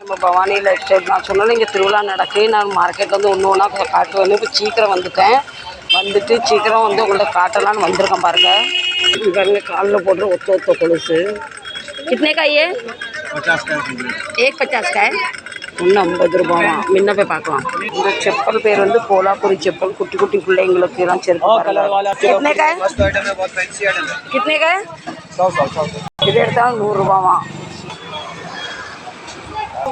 நம்ம Bhavani life style நான் சொன்னாலும் இங்கே திருவிழா நடக்கு. நான் மார்க்கெட்டில் வந்து ஒன்று ஒன்றா காட்டுவேன். இப்போ சீக்கிரம் வந்துட்டேன். வந்துட்டு சீக்கிரம் வந்து உங்கள்கிட்ட காட்டலான்னு வந்திருக்கேன் பாருங்கள். பாருங்க காலில் போடுற ஒத்த ஒத்த கொலுசு. कितने का ये? 50 का एक 50 का है. ஒன்று 50 ரூபாவா? முன்ன போய் பார்க்கலாம். இந்த செப்பல் பேர் வந்து கோலாபுரி செப்பல். குட்டி குட்டி பிள்ளைங்களுக்கு எல்லாம் செருப்பு. कितने का है? कितने का है? 100 இது எடுத்தாலும் 100 ரூபாவா?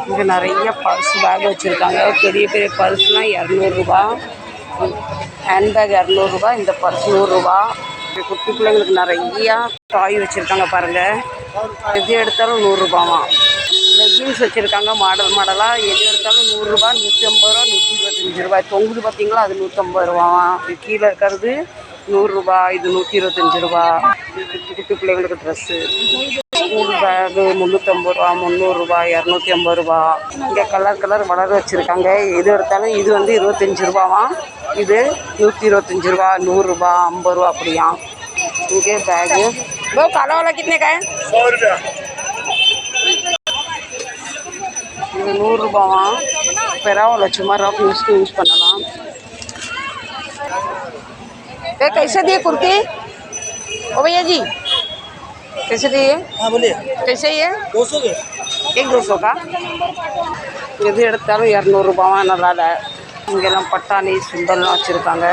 இங்கே நிறைய பர்ஸ் பேக் வச்சுருக்காங்க. பெரிய பெரிய பர்ஸ்னால் 200 ரூபா. ஹேண்ட்பேக் 200 ரூபா. இந்த பர்ஸ் 100 ரூபா. குட்டி பிள்ளைங்களுக்கு நிறையா டாய் வச்சுருக்காங்க பாருங்கள். எது எடுத்தாலும் 100 ரூபாவா? லெகின்ஸ் வச்சுருக்காங்க மாடல் மாடலாக. எது எடுத்தாலும் 100 ரூபா, 150 ரூபா, 125 ரூபாய். தொங்குது பார்த்தீங்களா, அது 150 ரூபாவா. இது கீழே இருக்கிறது 100 ரூபா. இது 125 ரூபா. குட்டி குட்டி பிள்ளைங்களுக்கு ட்ரெஸ்ஸு. ஸ்கூல் பேகு 350 ரூபா, 300 ரூபா, 250 ரூபா. இங்கே கலர் கலர் வளர வச்சுருக்காங்க. எது எடுத்தாலும் இது வந்து 25 ரூபாவா. இது 125 ரூபா, 100 ரூபா, 50 ரூபா அப்படியா. இங்கே பேகு काला वाला कितने का है? 100 रुपया. இது 100 ரூபாவா. பரவாயில்ல, சும்மா ரஃப் யூஸ் பண்ணலாம். कैसे दिए कुर्ती? ओ भैया जी कैसे दिए? हाँ बोलिए. कैसे ये? 200 के. एक 200 का. எது எடுத்தாலும் 200 ரூபாவா. நல்லா இங்கெல்லாம் பட்டாணி சுண்டல்லாம் வச்சுருக்காங்க.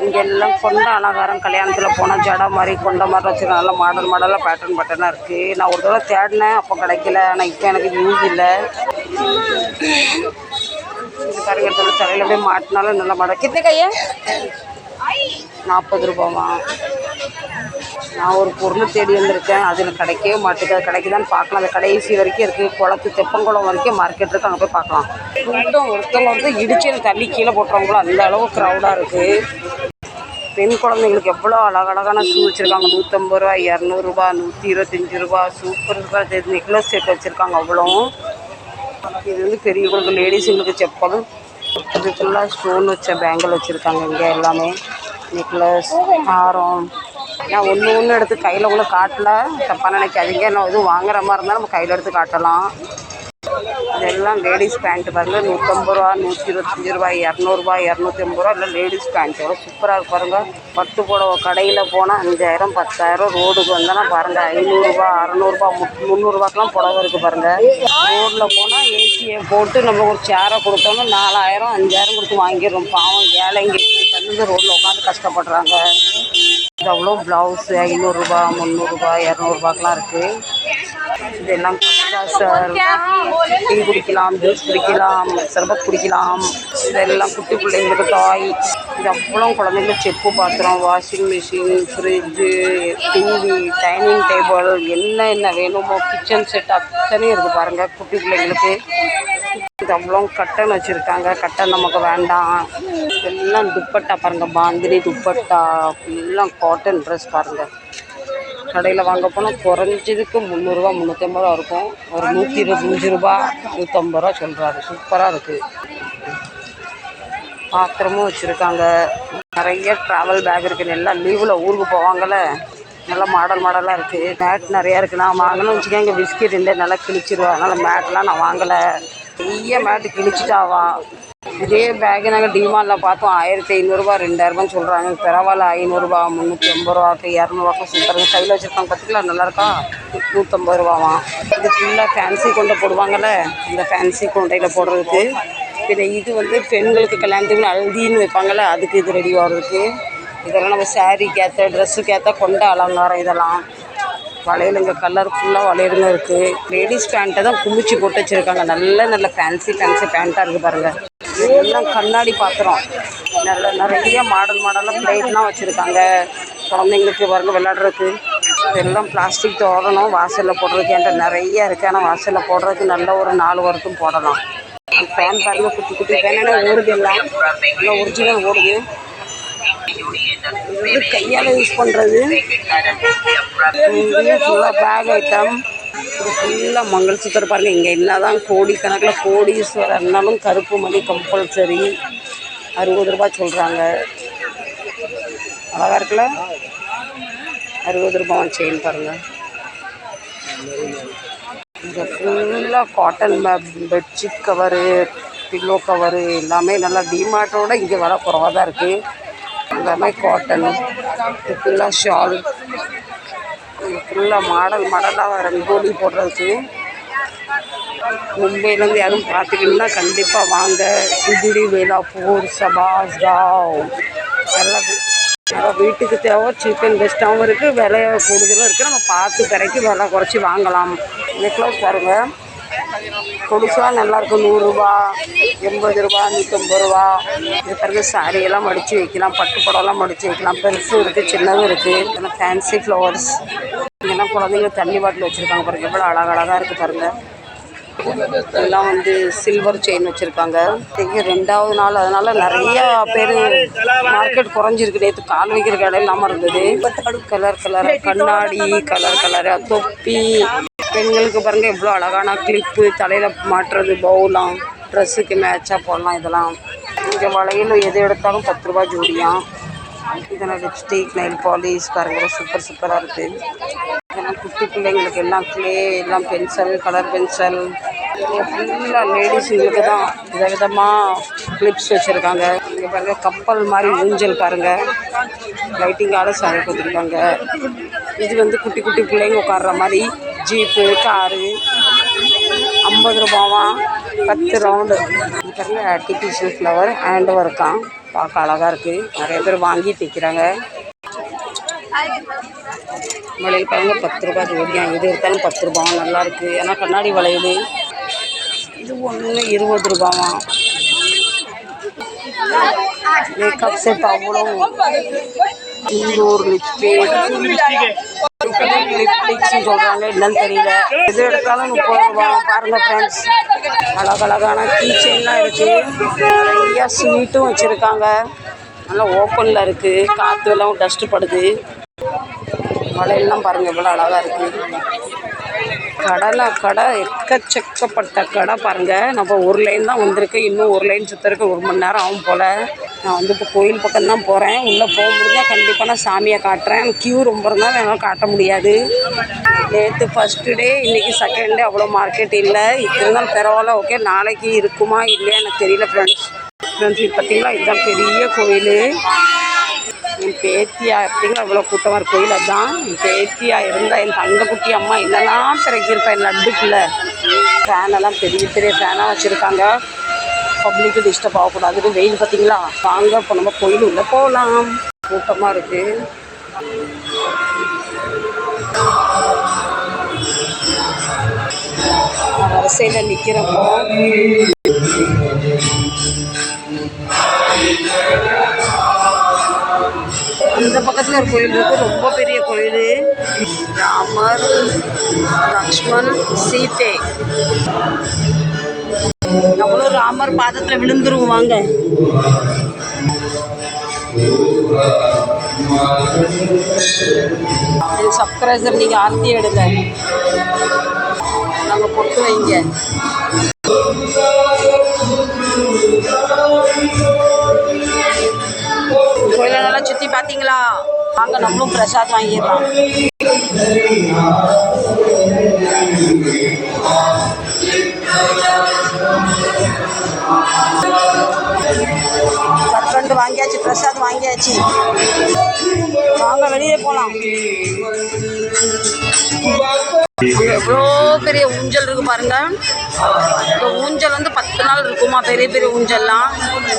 இங்கெல்லாம் கொண்ட அலங்காரம். கல்யாணத்தில் போனால் ஜடை மாதிரி கொண்ட மாதிரி வச்சுருக்காங்க. நல்லா மாடல் மாடலாக பேட்டர்னாக இருக்குது. நான் ஒரு தடவை தேடினேன், அப்போ கிடைக்கல. ஆனால் இப்போ எனக்கு யூஸ் இல்லை. கருங்கத்தில் தலையில் போய் மாட்டினாலும் நல்ல மாடல். கித்தனை கையே? 40 ரூபாவா. நான் ஒரு பொருள் தேடி வந்திருக்கேன். அதில் கிடைக்கவே மாட்டேங்குது. அது கிடைக்குதான்னு பார்க்கலாம். அந்த கடைசி வரைக்கும் இருக்குது. குளத்து தெப்பங்குளம் வரைக்கும் மார்க்கெட் இருக்குது. அங்கே போய் பார்க்கலாம். ஒருத்தவங்க வந்து இடிச்சு தள்ளி கீழே போட்டுறவங்களோ அந்த அளவு க்ரௌடாக இருக்குது. பெண் குழந்தைங்களுக்கு எவ்வளோ அழகழகான ஷூ வச்சுருக்காங்க. 150 ரூபா, 200 ரூபா, 125 ரூபா. சூப்பர் சூப்பராக நெக்லஸ் செட் வச்சுருக்காங்க. அவ்வளோ இது வந்து பெரியவங்களுக்கு லேடிஸுங்களுக்கு செப்பல். இது ஃபுல்லாக ஸ்டோன் வச்ச பேங்கிள் வச்சுருக்காங்க. இங்கே எல்லாமே நெக்லஸ், ஹாரம். நான் ஒன்று எடுத்து கையில் கூட காட்டல, தப்பாக நினைக்காதீங்க. நான் எதுவும் வாங்குற மாதிரி இருந்தால் நம்ம கையில் எடுத்து காட்டலாம். இதெல்லாம் லேடிஸ் பேண்ட்டு பாருங்கள். 150 ரூபா, 125 ரூபாய், 200 ரூபா, 250 ரூபா. இல்லை லேடிஸ் பேண்ட் எவ்வளோ சூப்பராக இருக்கு பாருங்கள். பட்டு புடவை கடையில் போனால் 5000, 10000. ரோடுக்கு வந்தோன்னா பாருங்கள் 500 ரூபா, 600 ரூபா, 300 ரூபாய்க்கெலாம் புடவை இருக்குது பாருங்கள். ரோட்டில் போனால் ஏசியை போட்டு நம்ம ஒரு சேரை கொடுத்தோம்னா 4000, 5000 கொடுத்து வாங்கிடுறோம். பாவம் ஏழைங்க தந்து ரோட்டில் உட்காந்து கஷ்டப்படுறாங்க. இது அவ்வளோ ப்ளவுஸு 500 ரூபா, 300 ரூபா, 200 ரூபாய்க்கெலாம் இருக்குது. இதெல்லாம் சார் டீ குடிக்கலாம், ஜூஸ் குடிக்கலாம், சர்பத் குடிக்கலாம். இதெல்லாம் குட்டி பிள்ளைங்களுக்கு டாய். இது அவ்வளோ குழந்தைங்களுக்கு செப்பு பாத்திரம், washing machine, fridge, TV, dining table, என்ன வேணுமோ கிச்சன் செட் அத்தனையும் இருக்குது பாருங்கள் குட்டி பிள்ளைங்களுக்கு. இது அவ்வளோ கட்டன் வச்சுருக்காங்க. கட்டன் நமக்கு வேண்டாம். எல்லாம் துப்பட்டா பாருங்கள். பாந்தினி துப்பட்டா எல்லாம் காட்டன் ட்ரெஸ் பாருங்கள். கடையில் வாங்க போனால் குறைஞ்சதுக்கு 300 ரூபா, 350 ரூபா இருக்கும். ஒரு 125 ரூபா, 150 ரூபா சொல்கிறாரு. சூப்பராக இருக்குது. பாத்திரமும் வச்சுருக்காங்க. நிறைய ட்ராவல் பேக் இருக்குது. எல்லாம் லீவில் ஊருக்கு போவாங்கள்ல, நல்லா மாடல் மாடலாக இருக்குது. மேட் நிறையா இருக்குது. நான் வாங்கணும்னு வச்சுக்கேன். இங்கே பிஸ்கெட் இல்லை, நல்லா கிழிச்சிடுவேன். அதனால் மேட்லாம் நான் வாங்கலை. நிறைய மேட்டு கிழிச்சிட்டாவா. இதே பேக்கு நாங்கள் டிமார்ட்டில் பார்த்தோம் 1500 ரூபா, 2000 சொல்கிறாங்க. பரவாயில்ல, 500 ரூபா, 350 ரூபாக்கு, 200 ரூபாக்கும் சூப்பராக கையில் வச்சுருக்காங்க. பார்த்துக்கலாம், நல்லாயிருக்கா. 150 ரூபாவா. இது ஃபுல்லாக ஃபேன்சி கொண்டை போடுவாங்கள்ல, இந்த ஃபேன்சி கொண்டையில் போடுறதுக்கு. இது வந்து பெண்களுக்கு கல்யாணத்துக்கு ஹல்தின்னு வைப்பாங்கள்ல, அதுக்கு இது ரெடி ஆகிறதுக்கு. இதெல்லாம் நம்ம சாரீக்கு ஏற்ற, ட்ரெஸ்ஸுக்கு ஏற்ற கொண்ட அலங்காரம். இதெல்லாம் வளையலுங்க, கலர்ஃபுல்லாக வளையலுங்க இருக்குது. லேடிஸ் பேண்ட்டை தான் குமிச்சு போட்டு வச்சுருக்காங்க. நல்ல ஃபேன்சி பேண்ட்டாக இருக்குது பாருங்கள். எல்லாம் கண்ணாடி பாத்திரம். நிறைய மாடலாக பிளேட்லாம் வச்சுருக்காங்க. குழந்தைங்களுக்கு பாருங்கள் விளையாடுறதுக்கு. இதெல்லாம் பிளாஸ்டிக் தோரணம் வாசலில் போடுறதுக்கு என்கிட்ட நிறைய இருக்குது. ஆனால் வாசலில் போடுறதுக்கு நல்ல ஒரு 4 வரைக்கும் போடலாம். ஃபேன் பாருங்கள், குட்டி குட்டி ஃபேன் ஓடுது. எல்லாம் ஒரிஜினல் ஓடுது. இது கையால் யூஸ் பண்ணுறது. இது ஃபுல்லாக பேக் ஐட்டம். இது ஃபுல்லாக மங்கள்சூத்திரம் பாருங்கள். இங்கே என்ன தான் கோடிக்கணக்கில் கோடீஸ்வரர்னாலும் கருப்பு மணி கம்பல்சரி. 60 ரூபா சொல்கிறாங்க. அழகாக இருக்குல்ல. 60 ரூபாய் செயின் பாருங்கள். இங்கே ஃபுல்லாக cotton bedsheet cover, pillow cover எல்லாமே நல்லா டிமார்ட்டோட இங்கே விலை குறவாக தான் இருக்குது. எல்லாமே காட்டன். இது ஃபுல்லாக ஷால், ஃபுல்லாக மாடலாக ரங்கோலி போடுறதுக்கு. மும்பையிலேருந்து யாரும் பார்த்துக்கிங்கன்னா கண்டிப்பாக வாங்க. சிதிடி, வேலாப்பூர், சபாஸ், காவ் எல்லாம் வீட்டுக்கு தேவை. சீப் அண்ட் பெஸ்ட்டாகவும் இருக்குது, விலை கூடுதலும் இருக்குது. நம்ம பார்த்து கடைக்கு விலை குறைச்சி வாங்கலாம். நெக்லஸ் பாருங்கள், கொலுசுலாம் நல்லாயிருக்கும். 100 ரூபா, 80 ரூபா, 150 ரூபா. இது பிறகு சாரியெல்லாம் மடித்து வைக்கலாம், பட்டு படம்லாம் மடித்து வைக்கலாம். பெருசும் இருக்குது, சின்னதும் இருக்குது. இதெல்லாம் ஃபேன்சி ஃப்ளவர்ஸ். இங்கெல்லாம் குழந்தைங்க தண்ணி பாட்டில் வச்சுருக்காங்க பாருங்கள், எவ்வளோ அழகழகாக இருக்குது பாருங்கள். இதெல்லாம் வந்து சில்வர் செயின் வச்சுருக்காங்க. இன்றைக்கி 2வது நாள், அதனால் நிறையா பேர் மார்க்கெட் குறைஞ்சிருக்கு. நேற்று கால் வைக்கிற கடை இல்லாமல் இருந்தது. கலர் கண்ணாடி, கலராக தொப்பி. பெண்களுக்கு பாருங்கள் எவ்வளோ அழகான கிளிப்பு, தலையில் மாட்டுறது, பவுலாம், ட்ரெஸ்ஸுக்கு மேட்சாக போடலாம். இதெல்லாம் இங்கே வளையல் எது எடுத்தாலும் 10 ரூபா ஜோடியாம். இதெல்லாம் லிப்ஸ்டிக், நெயில் பாலிஷ் பாருங்கள், சூப்பராக இருக்குது. இதெல்லாம் குட்டி பிள்ளைங்களுக்கு எல்லாம் க்ளே, எல்லாம் பென்சில், கலர் பென்சில். ஃபுல்லாக லேடிஸுங்களுக்கு தான் விதவிதமாக கிளிப்ஸ் வச்சுருக்காங்க. இங்கே பாருங்கள் கப்பல் மாதிரி ஊஞ்சல் பாருங்கள், லைட்டிங்கால சாரி கொடுத்துருக்காங்க. இது வந்து குட்டி குட்டி பிள்ளைங்க உட்கார்ற மாதிரி ஜீப்பு, காரு. 50 ரூபாவா, 10 ரவுண்டு. இது பாருங்கள் ஆர்டிஃபிஷியல் ஃப்ளவர் ஹேண்டு ஒர்க்காம், பார்க்க அழகாக இருக்குது. நிறைய பேர் வாங்கிட்டு விற்கிறாங்க. வளையல் பாருங்கள் 10 ரூபா ஜோடியா. இது எடுத்தாலும் 10 ரூபா, நல்லாயிருக்கு. ஏன்னா கண்ணாடி வளையல். இது ஒன்று 20 ரூபாவா. மேக்கப் செட் அவ்வளோ. இந்தூர் லிப்ஸ்டிக், லிப்ஸ்டிக்ஸ்ன்னு சொல்கிறாங்க, என்னன்னு தெரியல. எது எடுத்தாலும் 30 ரூபா. பாருங்கள் ஃப்ரெண்ட்ஸ், அழகழகான கீ செயின்லாம் இருக்குது. நிறையா ஸ்வீட்டும் வச்சுருக்காங்க. நல்லா ஓப்பனில் இருக்குது, காற்று எல்லாம் டஸ்ட்டு படுது. வளையல்லாம் பாருங்கள் எவ்வளோ அழகாக இருக்குது. கடை எக்கச்சக்கப்பட்ட கடை பாருங்கள். நம்ம ஒரு லைன் தான் வந்திருக்கு, இன்னும் ஒரு லைன் சுற்றுறதுக்கு 1 மணி நேரம் ஆகும் போல். நான் வந்து இப்போ கோயில் பக்கம் தான் போகிறேன். உள்ளே போக முடிஞ்சால் கண்டிப்பாக நான் சாமியை காட்டுறேன். க்யூ ரொம்ப இருந்தால் என்னால் காட்ட முடியாது. நேற்று ஃபஸ்ட்டு டே, இன்றைக்கி செகண்ட் டே, அவ்வளோ மார்க்கெட் இல்லை. இருந்தாலும் பரவாயில்ல, ஓகே. நாளைக்கு இருக்குமா இல்லையா எனக்கு தெரியல ஃப்ரெண்ட்ஸ். இது பார்த்திங்களா, இதுதான் பெரிய கோயில். என் பேத்தியா அப்படிங்களா இவ்வளோ கூட்டமாக இருக்க கோயில். அதுதான் என் பேத்தியா இருந்தால் என் தங்கக்குட்டி அம்மா என்னெல்லாம் பிறக்கிருப்பேன். லட்டுக்குள்ள ஃபேனெல்லாம் பெரிய பெரிய ஃபேனாக வச்சுருக்காங்க. பப்ளிக்கு டிஸ்டர்ப் ஆகக்கூடாதுன்னு. வெயில் பார்த்திங்களா. வாங்க இப்போ நம்ம கோயில் உள்ளே போகலாம். கூட்டமாக இருக்குது. வரிசையில் நிற்கிறப்போ அந்த பக்கத்தில் ஒரு கோயில் இருக்குது, ரொம்ப பெரிய கோயில். ராமர், லக்ஷ்மண், சீதை. நம்மளும் ராமர் பாதத்தில் விழுந்துருவோம். வாங்க. சப்ஸ்கிரைபர் நீங்கள் ஆர்த்தி எடுங்க, நாங்கள் பொட்டு வைங்க. கோயிலை நல்லா சுற்றி பார்த்தீங்களா? வாங்க நம்மளும் பிரசாத் வாங்கிடலாம். கற்கண்டு வாங்கியாச்சு, பிரசாத் வாங்கியாச்சு. வாங்க வெளியே போகலாம். எவ்வளோ பெரிய ஊஞ்சல் இருக்குது பாருங்கள். இந்த ஊஞ்சல் வந்து 10 நாள் இருக்குமா, பெரிய பெரிய ஊஞ்சல்லாம்.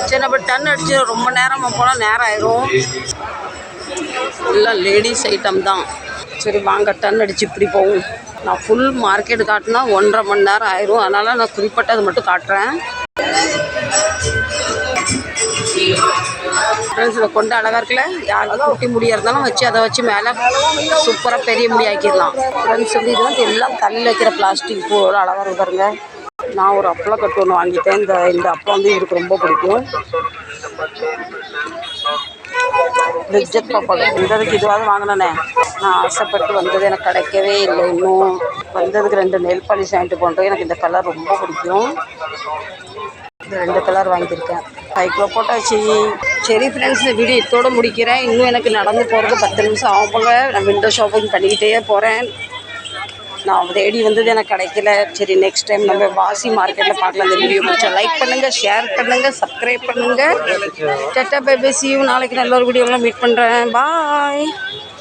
சரி, நம்ம டன் அடிச்சு ரொம்ப நேரமாக போனால் நேரம் ஆயிரும். எல்லாம் லேடிஸ் ஐட்டம் தான். சரி வாங்க, டன் அடித்து இப்படி போகும். நான் ஃபுல் மார்க்கெட் காட்டினா 1.5 மணி நேரம் ஆயிரும். அதனால் நான் குறிப்பிட்டது மட்டும் காட்டுறேன். ஃப்ரெண்ட்ஸ், இதை கொண்டு அழகாக இருக்குல்ல. யாருக்கு குட்டி முடியாக இருந்தாலும் வச்சு அதை வச்சு மேலே சூப்பராக பெரிய முடி ஆக்கிடலாம். ஃப்ரெண்ட்ஸ், வந்து இது வந்து எல்லாம் தள்ளி வைக்கிற பிளாஸ்டிக் பூ எவ்வளோ அழகாக இருக்கு பாருங்க. நான் ஒரு அப்பளம் கட்டு ஒன்று வாங்கிட்டேன். இந்த அப்பளம் வந்து இவருக்கு ரொம்ப பிடிக்கும். ரிஜெக்ட் பாப்பாடு வந்ததுக்கு இதுவாக வாங்கினேனே. நான் ஆசைப்பட்டு வந்தது எனக்கு கிடைக்கவே இல்லை. இன்னும் வந்ததுக்கு 2 நெல் பாலிஷ் வாங்கிட்டு போன்றேன். எனக்கு இந்த கலர் ரொம்ப பிடிக்கும். இந்த 2 கலர் வாங்கியிருக்கேன். 5 கிலோ போட்டாச்சு. சரி ஃப்ரெண்ட்ஸ், இந்த வீடியோ இதோடு முடிக்கிறேன். இன்னும் எனக்கு நடந்து போகிறது 10 நிமிஷம் ஆகும் போல. நான் விண்டோ ஷாப்பிங் பண்ணிக்கிட்டே போகிறேன். நான் தேடி வந்தது எனக்கு கிடைக்கல. சரி நெக்ஸ்ட் டைம் நம்ம வாசி மார்க்கெட்டில் பார்க்கலாம். இந்த வீடியோ பிடிச்சா லைக் பண்ணுங்கள், ஷேர் பண்ணுங்கள், சப்ஸ்கிரைப் பண்ணுங்கள். Tata bye bye, see you. நாளைக்கு நல்ல ஒரு வீடியோவில் மீட் பண்ணுறேன். பாய்.